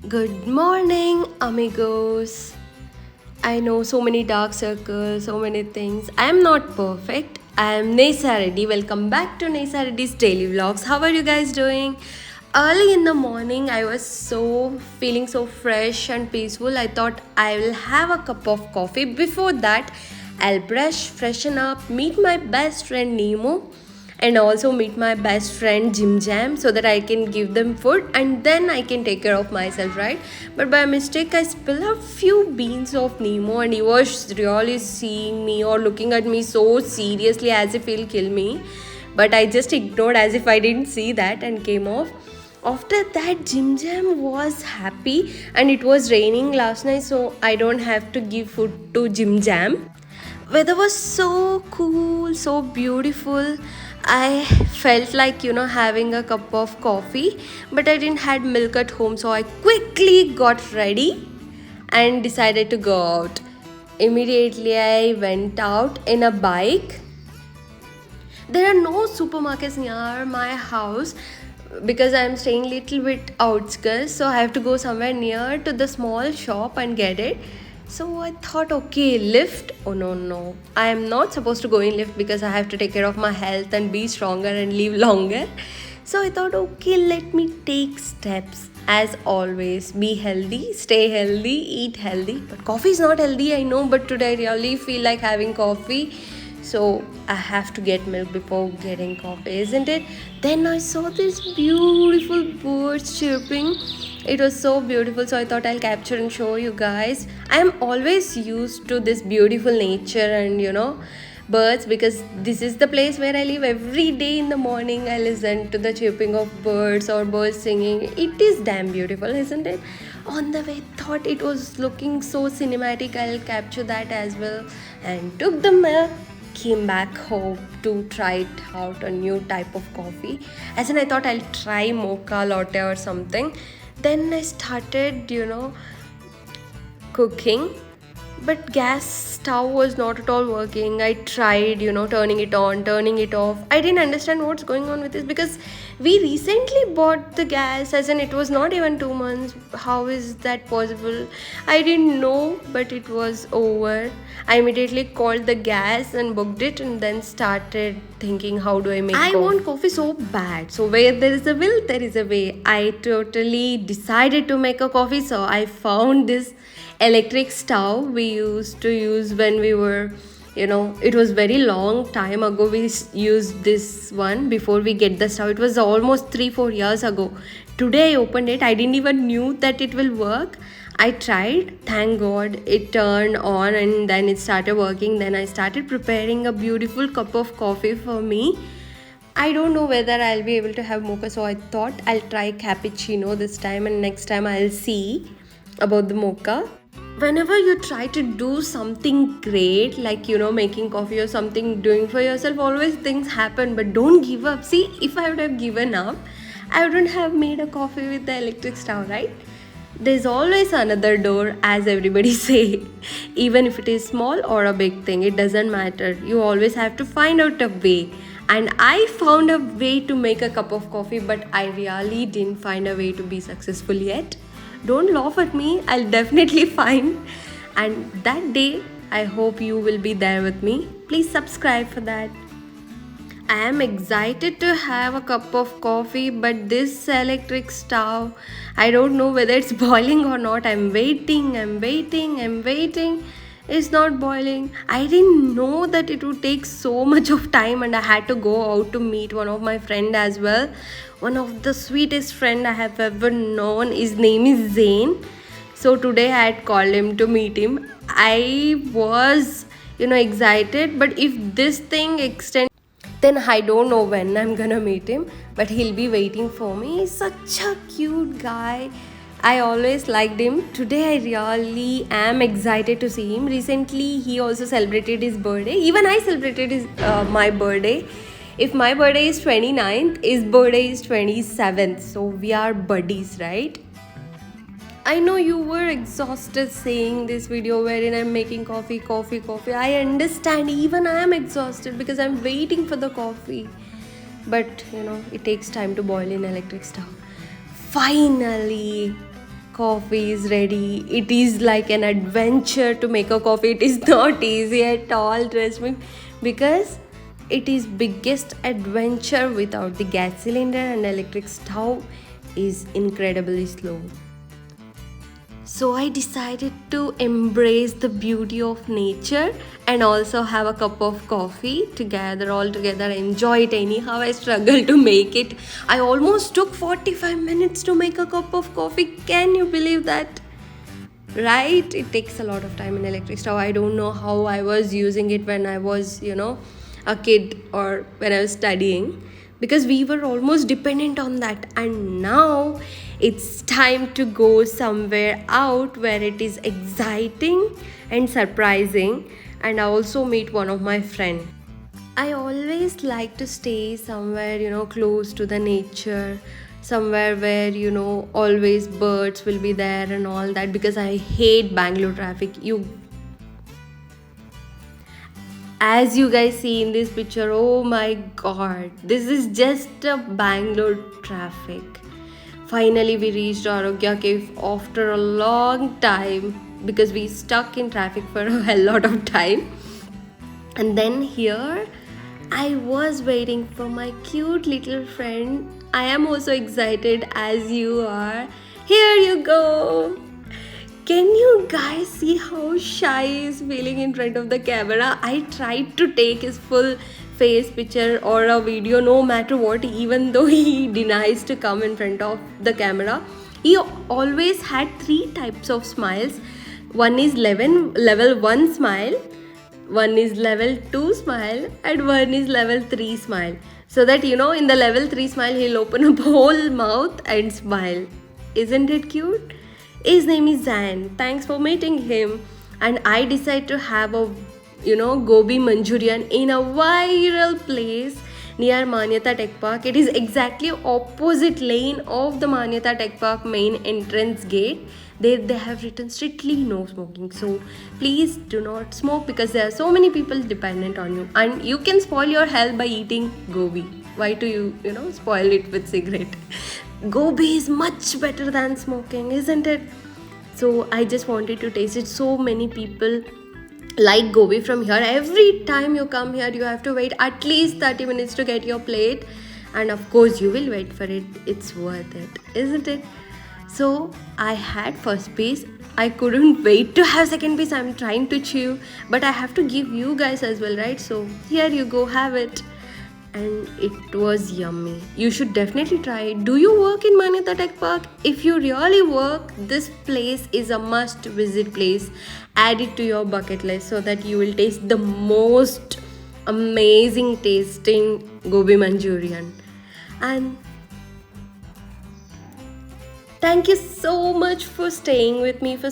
Good morning, amigos. I know so many dark circles, so many things. I am not perfect. I am Nesa Reddy. Welcome back to Nesa Reddy's daily vlogs. How are you guys doing? Early in the morning, I was feeling so fresh and peaceful. I thought I will have a cup of coffee. Before that, I'll brush, freshen up, meet my best friend Nemo, and also meet my best friend Jim Jam so that I can give them food and then I can take care of myself, right? But by mistake, I spilled a few beans of Nemo and he was really seeing me or looking at me so seriously as if he'll kill me. But I just ignored as if I didn't see that and came off. After that, Jim Jam was happy and it was raining last night, so I don't have to give food to Jim Jam. Weather was so cool, so beautiful. I felt like having a cup of coffee, but I didn't had milk at home, so I quickly got ready and decided to go out. Immediately I went out in a bike. There are no supermarkets near my house because I'm staying little bit outskirts, so I have to go somewhere near to the small shop and get it. So I thought, okay, lift. Oh no, no, I am not supposed to go in lift because I have to take care of my health and be stronger and live longer. So I thought, okay, let me take steps. As always, be healthy, stay healthy, eat healthy. But coffee is not healthy, I know, but today I really feel like having coffee. So I have to get milk before getting coffee, isn't it? Then I saw this beautiful birds chirping. It was so beautiful, so I thought I'll capture and show you guys. I am always used to this beautiful nature and birds because this is the place where I live. Every day in the morning I listen to the chirping of birds or birds singing. It is damn beautiful, isn't it? On the way, thought it was looking so cinematic. I'll capture that as well and took the milk, came back home to try it out a new type of coffee. As in, I thought I'll try mocha latte or something. Then I started cooking, but gas stove was not at all working. I tried turning it on, turning it off. I didn't understand what's going on with this because we recently bought the gas, as in it was not even 2 months. How is that possible? I didn't know, but it was over. I immediately called the gas and booked it and then started thinking, how do I make coffee? I want coffee so bad. So where there is a will, there is a way. I totally decided to make a coffee, so I found this electric stove we used to use when we were it was very long time ago we used this one before we get the stove. It was almost 3-4 years ago. Today I opened it. I didn't even knew that it will work. I tried, thank god it turned on and then it started working. Then I started preparing a beautiful cup of coffee for me. I don't know whether I'll be able to have mocha, so I thought I'll try cappuccino this time and next time I'll see about the mocha. Whenever you try to do something great like making coffee or something doing for yourself, always things happen, but don't give up. See, if I would have given up, I wouldn't have made a coffee with the electric stove, right? There's always another door, as everybody say. Even if it is small or a big thing, it doesn't matter. You always have to find out a way. And I found a way to make a cup of coffee, but I really didn't find a way to be successful yet. Don't laugh at me, I'll definitely find. And that day, I hope you will be there with me. Please subscribe for that. I am excited to have a cup of coffee, but this electric stove, I don't know whether it's boiling or not. I'm waiting. It's not boiling. I didn't know that it would take so much of time, and I had to go out to meet one of my friend as well. One of the sweetest friend I have ever known. His name is Zain. So today I had called him to meet him. I was excited, but if this thing extends, then I don't know when I'm gonna meet him, but he'll be waiting for me. He's such a cute guy. I always liked him. Today I really am excited to see him. Recently he also celebrated his birthday. Even I celebrated my birthday. If my birthday is 29th, his birthday is 27th. So we are buddies, right? I know you were exhausted seeing this video wherein I'm making coffee. I understand, even I am exhausted because I'm waiting for the coffee. But it takes time to boil in electric stove. Finally, coffee is ready. It is like an adventure to make a coffee. It is not easy at all, trust me, because it is biggest adventure without the gas cylinder, and electric stove is incredibly slow. So I decided to embrace the beauty of nature and also have a cup of coffee together, all together, enjoy it anyhow. I struggled to make it. I almost took 45 minutes to make a cup of coffee. Can you believe that? Right? It takes a lot of time in electric stove. I don't know how I was using it when I was, a kid or when I was studying, because we were almost dependent on that. And now it's time to go somewhere out where it is exciting and surprising, and I also meet one of my friend. I always like to stay somewhere, close to the nature, somewhere where, always birds will be there and all that, because I hate Bangalore traffic. As you guys see in this picture, oh my god, this is just a Bangalore traffic. Finally, we reached Arogya Cave after a long time, because we stuck in traffic for a hell lot of time. And then here, I was waiting for my cute little friend. I am also excited as you are. Here you go. Can you guys see how shy he is feeling in front of the camera? I tried to take his full face picture or a video, no matter what, even though he denies to come in front of the camera. He always had three types of smiles. One is level 1 smile, one is level 2 smile, and one is level 3 smile. So that, in the level 3 smile, he'll open up whole mouth and smile. Isn't it cute? His name is Zain. Thanks for meeting him. And I decided to have a, gobi Manchurian in a viral place near Manyata Tech Park. It is exactly opposite lane of the Manyata Tech Park main entrance gate. They have written strictly no smoking. So please do not smoke, because there are so many people dependent on you. And you can spoil your health by eating gobi. Why do you, spoil it with cigarette? Gobi is much better than smoking, isn't it? So I just wanted to taste it. So many people like gobi from here. Every time you come here, you have to wait at least 30 minutes to get your plate. And of course, you will wait for it. It's worth it, isn't it? So I had first piece. I couldn't wait to have second piece. I'm trying to chew, but I have to give you guys as well, right? So here you go, have it. And it was yummy. You should definitely try it. Do you work in Manyata Tech Park? If you really work, this place is a must visit place. Add it to your bucket list so that you will taste the most amazing tasting gobi Manchurian. And thank you so much for staying with me for